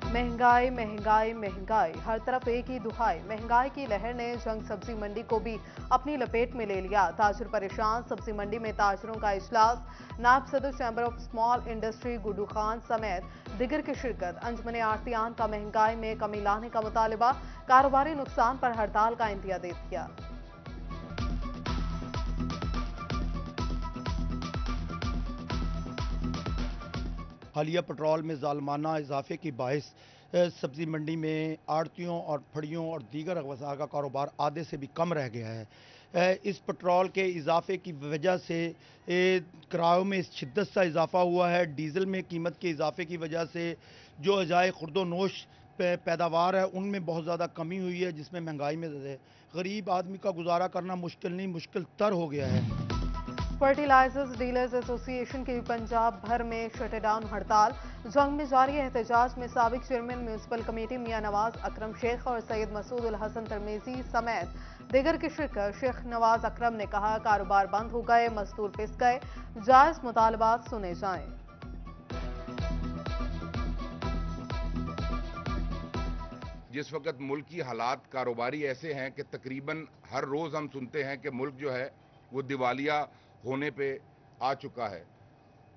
महंगाई महंगाई महंगाई, हर तरफ एक ही दुहाई। महंगाई की लहर ने जंग सब्जी मंडी को भी अपनी लपेट में ले लिया। ताजिर परेशान, सब्जी मंडी में ताजिरों का इजलास। नायब सदर chamber of small industry Guddu Khan समेत दिगर की शिरकत। अंजमन आरतियान का महंगाई में कमी लाने का मुतालबा। कारोबारी नुकसान पर हड़ताल का इंतहा दे दिया। हालिया पेट्रोल में जालमाना इजाफे की बाइस सब्जी मंडी में आड़तियों और फड़ियों और दीगर अगवसा का कारोबार आधे से भी कम रह गया है। इस पेट्रोल के इजाफे की वजह से किरायों में शिद्दत सा इजाफा हुआ है। डीजल में कीमत के इजाफे की वजह से जो अजाए खुर्दोनोश पैदावार है उनमें बहुत ज़्यादा कमी हुई है, जिसमें महंगाई में गरीब आदमी का गुजारा करना मुश्किल नहीं मुश्किल तर हो गया है। फर्टिलाइजर्स डीलर्स एसोसिएशन की पंजाब भर में शटडाउन हड़ताल। जंग में जारी एहतजाज में साबिक चेयरमैन म्यूनसिपल कमेटी मियां नवाज अकरम शेख और सैयद मसूद उल हसन तरमीजी समेत दिगर की शिरकत। शेख नवाज अकरम ने कहा, कारोबार बंद हो गए, मजदूर पिस गए, जायज मुतालबात सुने जाएं। जिस वक्त मुल्क की हालात कारोबारी ऐसे हैं कि तकरीबन हर रोज़ हम सुनते हैं कि मुल्क जो है वो दिवालिया होने पे आ चुका है,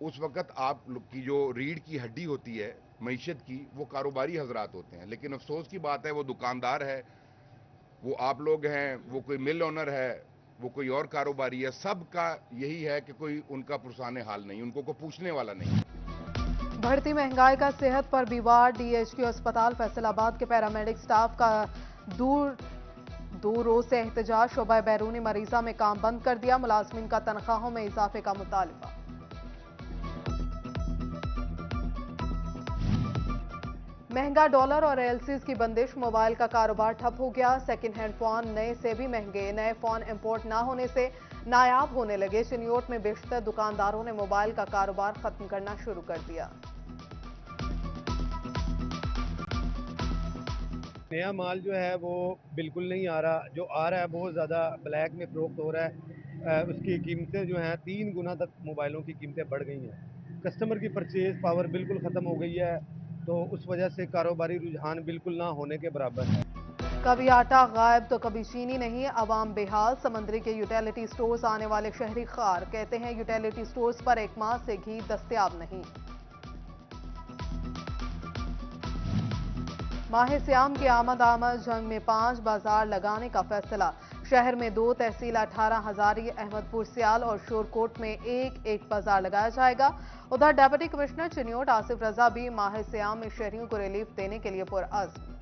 उस वक्त आप की जो रीढ़ की हड्डी होती है मईशत की, वो कारोबारी हजरात होते हैं। लेकिन अफसोस की बात है, वो दुकानदार है, वो आप लोग हैं, वो कोई मिल ओनर है, वो कोई और कारोबारी है, सबका यही है कि कोई उनका पुरसाने हाल नहीं, उनको कोई पूछने वाला नहीं। बढ़ती महंगाई का सेहत पर बीवार। डीएचक्यू अस्पताल फैसलाबाद के पैरामेडिक स्टाफ का दो रोज से एहतजाज। शोबा बैरूनी मरीजा में काम बंद कर दिया। मुलाजमीन का तनख्वाहों में इजाफे का मुतालबा। महंगा डॉलर और एलसीज की बंदिश। मोबाइल का कारोबार ठप हो गया। सेकंड हैंड फोन नए से भी महंगे। नए फोन इंपोर्ट ना होने से नायाब होने लगे। चिन्योट में बेशतर दुकानदारों ने मोबाइल का कारोबार खत्म करना शुरू कर दिया। नया माल जो है वो बिल्कुल नहीं आ रहा, जो आ रहा है बहुत ज़्यादा ब्लैक में फरोख्त हो रहा है। उसकी कीमतें जो हैं 3 गुना तक मोबाइलों की कीमतें बढ़ गई हैं। कस्टमर की परचेज पावर बिल्कुल ख़त्म हो गई है, तो उस वजह से कारोबारी रुझान बिल्कुल ना होने के बराबर है। कभी आटा गायब तो कभी चीनी नहीं। अवाम बेहाल। समंदरी के यूटिलिटी स्टोर्स आने वाले शहरी खार कहते हैं, यूटिलिटी स्टोर्स पर एक माह से घी दस्तयाब नहीं। माह सियाम की आमद जंग में 5 बाजार लगाने का फैसला। शहर में 2 तहसील 18 हजारी, अहमदपुर सियाल और शोरकोट में एक बाजार लगाया जाएगा। उधर डेप्यूटी कमिश्नर चिन्योट आसिफ रजा भी माह सियाम में शहरियों को रिलीफ देने के लिए पुरअज़्म।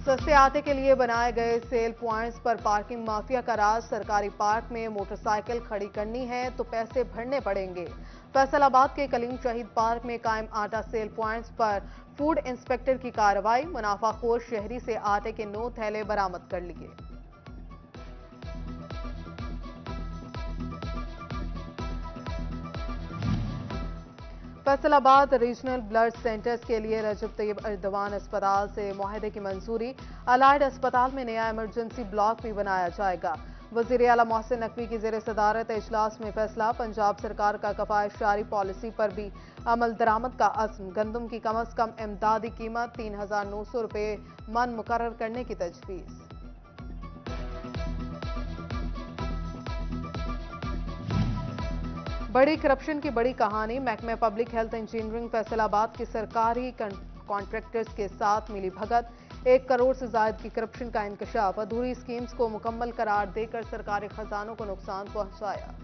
सस्ते आटे के लिए बनाए गए सेल प्वाइंट्स पर पार्किंग माफिया का राज। सरकारी पार्क में मोटरसाइकिल खड़ी करनी है तो पैसे भरने पड़ेंगे। फैसलाबाद के कलीम शहीद पार्क में कायम आटा सेल प्वाइंट्स पर फूड इंस्पेक्टर की कार्रवाई। मुनाफाखोर शहरी से आटे के 9 थैले बरामद कर लिए। फैसलाबाद रीजनल ब्लड सेंटर्स के लिए रजब तैयब अर्दवान अस्पताल से मुआहदे की मंजूरी। अलाइड अस्पताल में नया इमरजेंसी ब्लॉक भी बनाया जाएगा। वजीर आला मोहसिन नकवी की जेर सदारत इजलास में फैसला। पंजाब सरकार का कफायत जारी पॉलिसी पर भी अमल दरामद का अज़्म। गंदम की कम अज कम इमदादी कीमत 3900 रुपये मन मुकर्रर करने की तजवीज़। बड़ी करप्शन की बड़ी कहानी। महकमे पब्लिक हेल्थ इंजीनियरिंग फैसलाबाद के सरकारी कॉन्ट्रैक्टर्स के साथ मिली भगत। 1 करोड़ से ज्यादा की करप्शन का इंकशाफ। अधूरी स्कीम्स को मुकम्मल करार देकर सरकारी खजानों को नुकसान पहुंचाया।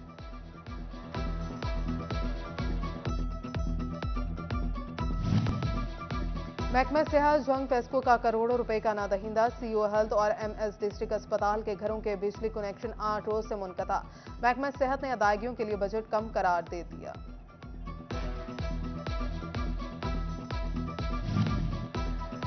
महकमा सेहत जंग फेस्को का करोड़ों रुपए का नादहिंदा। सीओ हेल्थ और एमएस डिस्ट्रिक्ट अस्पताल के घरों के बिजली कनेक्शन 8 रोज से मुनक़ता। महकमा सेहत ने अदायगियों के लिए बजट कम करार दे दिया।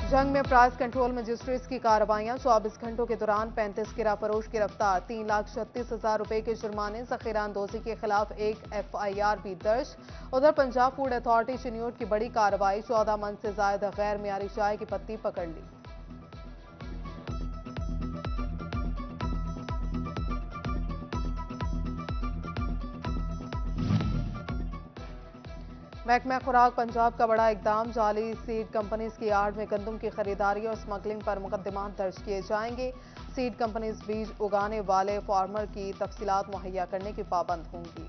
जंग में प्राइस कंट्रोल मजिस्ट्रेट्स की कार्रवाइयां। 24 घंटों के दौरान 35 गिराफरोश गिरफ्तार। 3,36,000 रुपए के जुर्माने। जखीरा अंदोजी के खिलाफ एक एफआईआर भी दर्ज। उधर पंजाब फूड अथॉरिटी चिन्योट की बड़ी कार्रवाई। 14 मन से ज्यादा गैर मियारी चाय की पत्ती पकड़ ली। महकमा खुराक पंजाब का बड़ा इकदाम, जाली सीड कंपनीज की आड़ में गंदम की खरीदारी और स्मगलिंग पर मुकदमात दर्ज किए जाएंगे। सीड कंपनीज बीज उगाने वाले फार्मर की तफसीलात मुहैया करने की पाबंद होंगी।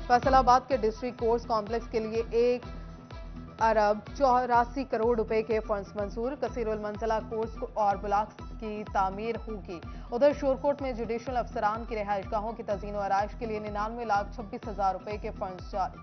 फैसलाबाद के डिस्ट्रिक्ट कोर्स कॉम्प्लेक्स के लिए 1 अरब 84 करोड़ रुपए के फंड्स मंजूर। कसीरुल मंजिला कोर्स और ब्लॉक्स की तामीर होगी। उधर शोरकोट में जुडिशल अफसरान की रिहाइशगाहों की तज़ीन व आराइश के लिए 99,26,000 रुपए के फंड्स जारी।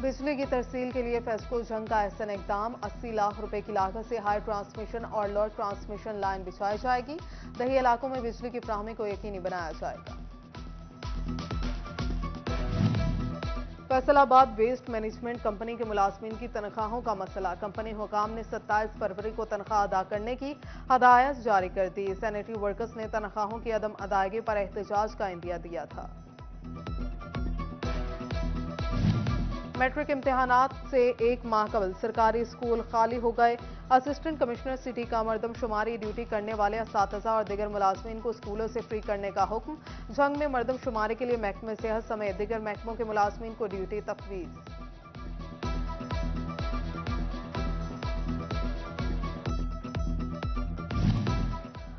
बिजली की तरसील के लिए फेस्को जंग का एहसन इकदाम, 80 लाख रुपए की लागत से हाई ट्रांसमिशन और लो ट्रांसमिशन लाइन बिछाई जाएगी। दही इलाकों में बिजली की फराहमी को यकीनी बनाया जाएगा। फैसलाबाद वेस्ट मैनेजमेंट कंपनी के मुलाजमीन की तनख्वाहों का मसला, कंपनी हुकाम ने 27 फरवरी को तनख्वाह अदा करने की हदायत जारी कर दी। सैनिटरी वर्कर्स ने तनख्वाहों की अदम अदायगी पर एहतजाज का इंदिया दिया था। मैट्रिक इम्तिहानात से 1 माह कबल सरकारी स्कूल खाली हो गए। असिस्टेंट कमिश्नर सिटी का मर्दमशुमारी ड्यूटी करने वाले असातिज़ा और दिगर मुलाजमीन को स्कूलों से फ्री करने का हुक्म। जंग में मर्दमशुमारी के लिए महकमे सेहत समेत दिगर महकमों के मुलाजमीन को ड्यूटी तफवीज़।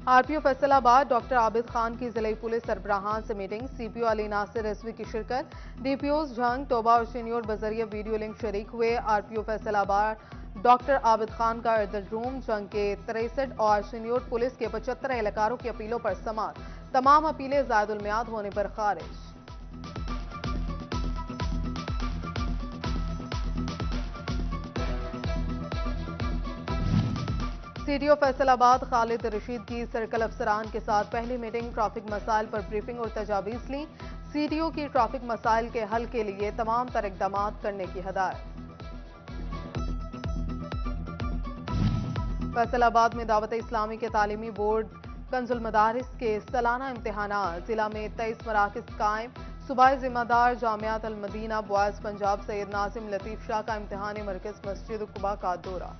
आरपीओ फैसलाबाद डॉक्टर आबिद खान की जिले पुलिस सरबराहान से मीटिंग, सीपीओ अली नासिर रिजवी की शिरकत। डीपीओज जंग, तोबा और सीनियर बजरिया वीडियो लिंक शरीक हुए। आरपीओ फैसलाबाद डॉक्टर आबिद खान का इर्दल रूम जंग के 63 और सीनियर पुलिस के 75 एहलकारों की अपीलों पर समाअत। तमाम अपीलें ज़ायदुल मियाद होने पर खारिज। सीडीओ फैसलाबाद खालिद रशीद की सर्कल अफसरान के साथ पहली मीटिंग, ट्रैफिक मसाइल पर ब्रीफिंग और तजावीज़ ली। सीडीओ की ट्रैफिक मसाइल के हल के लिए तमाम तर इक़दामात करने की हिदायत। फैसलाबाद में दावत इस्लामी के तालीमी बोर्ड कंजुल मदारिस के सालाना इम्तिहानात, जिला में 23 मराकिज़ कायम। सूबाई जिम्मेदार जामियात अल मदीना बॉयज पंजाब सैयद नाजिम लतीफ शाह का इम्तिहानी मरकज मस्जिद कुबा का दौरा।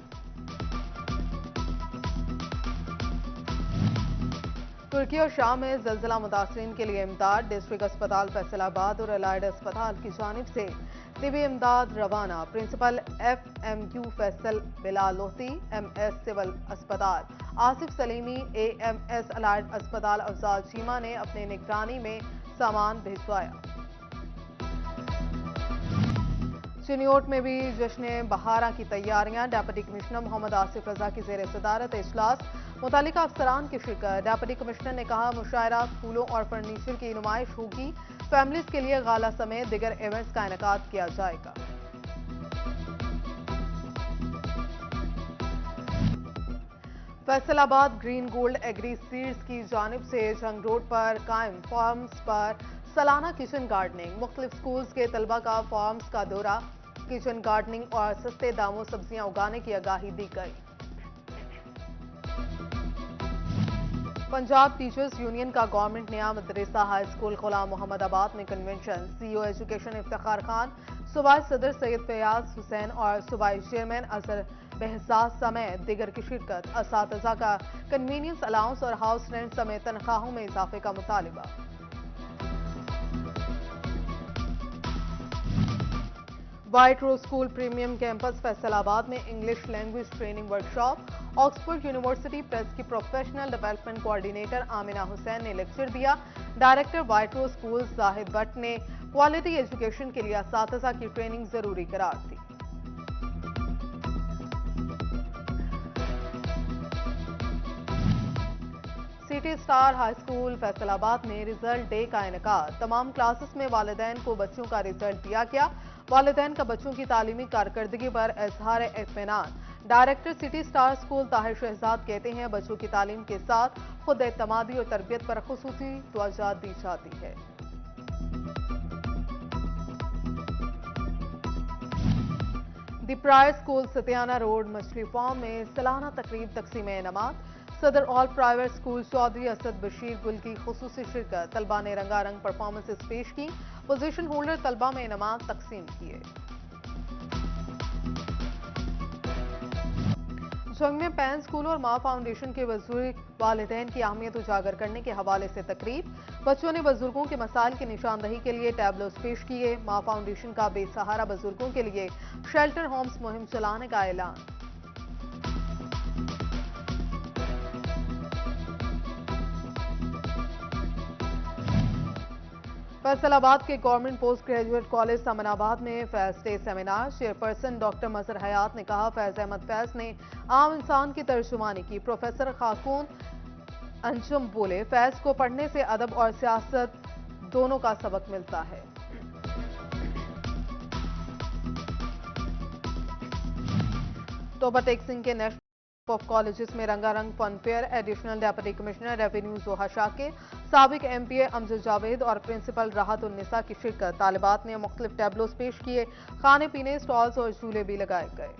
तुर्की और शाम में जल्जला मुतासरीन के लिए इमदाद, डिस्ट्रिक्ट अस्पताल फैसलाबाद और अलाइड अस्पताल की जानिब से तिबी इमदाद रवाना। Principal FMU Faisal Bilal Lodhi, MS civil अस्पताल आसिफ सलीमी, AMS अलाइड अस्पताल अफजाल चीमा ने अपने निगरानी में सामान भिजवाया। चिन्योट में भी जश्न बहारा की तैयारियां, डिप्टी कमिश्नर मोहम्मद आसिफ रजा की जेर सदारत इजलास, मुतालिका अफसरान की शिरकत। डिप्टी कमिश्नर ने कहा मुशायरा, फूलों और फर्नीचर की नुमाइश होगी। फैमिलीज के लिए गाला समेत दिगर इवेंट्स का इनेकाद किया जाएगा। Faisalabad green gold agree seeds की जानिब से जंग रोड पर कायम फार्म्स पर सालाना किचन गार्डनिंग, मुख्तलिफ स्कूल्स के तलबा का फार्म्स का दौरा, किचन गार्डनिंग और सस्ते दामों सब्जियां उगाने की आगाही दी गई। पंजाब टीचर्स यूनियन का गवर्नमेंट नया मदरसा हाई स्कूल गुलाम मोहम्मदाबाद में convention, CEO education Iftikhar Khan, सूबाई सदर सैयद फयाज हुसैन और सूबाई चेयरमैन अजहर बहजाज समेत दिगर की शिरकत। असातिज़ा का कन्वीनियंस अलाउंस और हाउस रेंट समेत तनख्वाहों में इजाफे का मुतालिबा। White rose school premium campus Faisalabad में English language training workshop, Oxford university press की professional development coordinator Amina Hussain ने लेक्चर दिया। Director white rose school Zahid Bhatt ने क्वालिटी एजुकेशन के लिए असातिज़ा की ट्रेनिंग जरूरी करार दी। City star high school Faisalabad में रिजल्ट डे का इनेकाद, तमाम क्लासेस में वालिदैन को बच्चों का रिजल्ट दिया गया। वालिदैन का बच्चों की तालीमी कारकर्दगी पर इजहार इत्मीनान। Director city star school Tahir Shahzad कहते हैं बच्चों की तालीम के साथ खुद एतमादी और तरबियत पर खुसूसी तवज्जो दी जाती है। The prior school Satiana road मछली फार्म में सालाना तकरीब तकसीम इनामात, सदर all private school Chaudhry Asad Bashir Gul की खुसूसी शिरकत। तलबा ने रंगारंग परफॉर्मेंसेस पेश की। पोजीशन होल्डर तलबा में इनामात तकसीम किए। जंग में पैन स्कूल और मां फाउंडेशन के बुजुर्ग वालिदैन की अहमियत उजागर करने के हवाले से तकरीब। बच्चों ने बुजुर्गों के मसाइल की निशानदही के लिए टैबलोस पेश किए। मां फाउंडेशन का बेसहारा बुजुर्गों के लिए शेल्टर होम्स मुहिम चलाने का ऐलान। फैसलाबाद के government post graduate college Samanabad में Faiz day seminar. Chairperson doctor Mazhar Hayat ने कहा, फैज अहमद फैज ने आम इंसान की तर्जुमानी की। प्रोफेसर खाकून अंजुम बोले, फैज को पढ़ने से अदब और सियासत दोनों का सबक मिलता है। तोबा टेक सिंह के नेशनल ऑफ कॉलेजेस में रंगारंग fun fair. Additional deputy commissioner revenue Zoha Shakir, साबिक एमपीए अमजद जावेद और प्रिंसिपल राहत उन्निसा की शिरकत। तालिबात ने मुख्तलिफ टैबलोस पेश किए। खाने पीने, स्टॉल्स और झूले भी लगाए गए।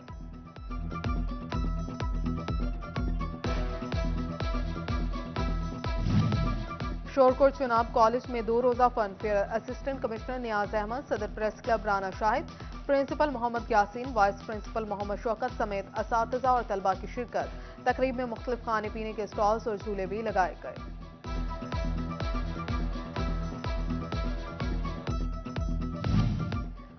शोरकोट चुनाव कॉलेज में 2 रोजा fun fair. Assistant commissioner Niaz Ahmad, सदर press club Rana Shahid, principal Mohammad Yasin, vice principal Mohammad Shaukat समेत असातिज़ा और तलबा की शिरकत। तकरीब में मुख्तलिफ खाने पीने के स्टॉल्स और झूले भी लगाए गए।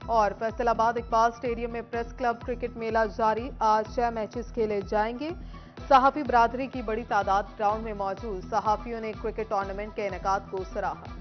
और फैसलाबाद इकबाल स्टेडियम में प्रेस क्लब क्रिकेट मेला जारी। आज 6 मैचेस खेले जाएंगे। सहाफी बरादरी की बड़ी तादाद ग्राउंड में मौजूद। सहाफियों ने क्रिकेट टूर्नामेंट के इनेकाद को सराहा।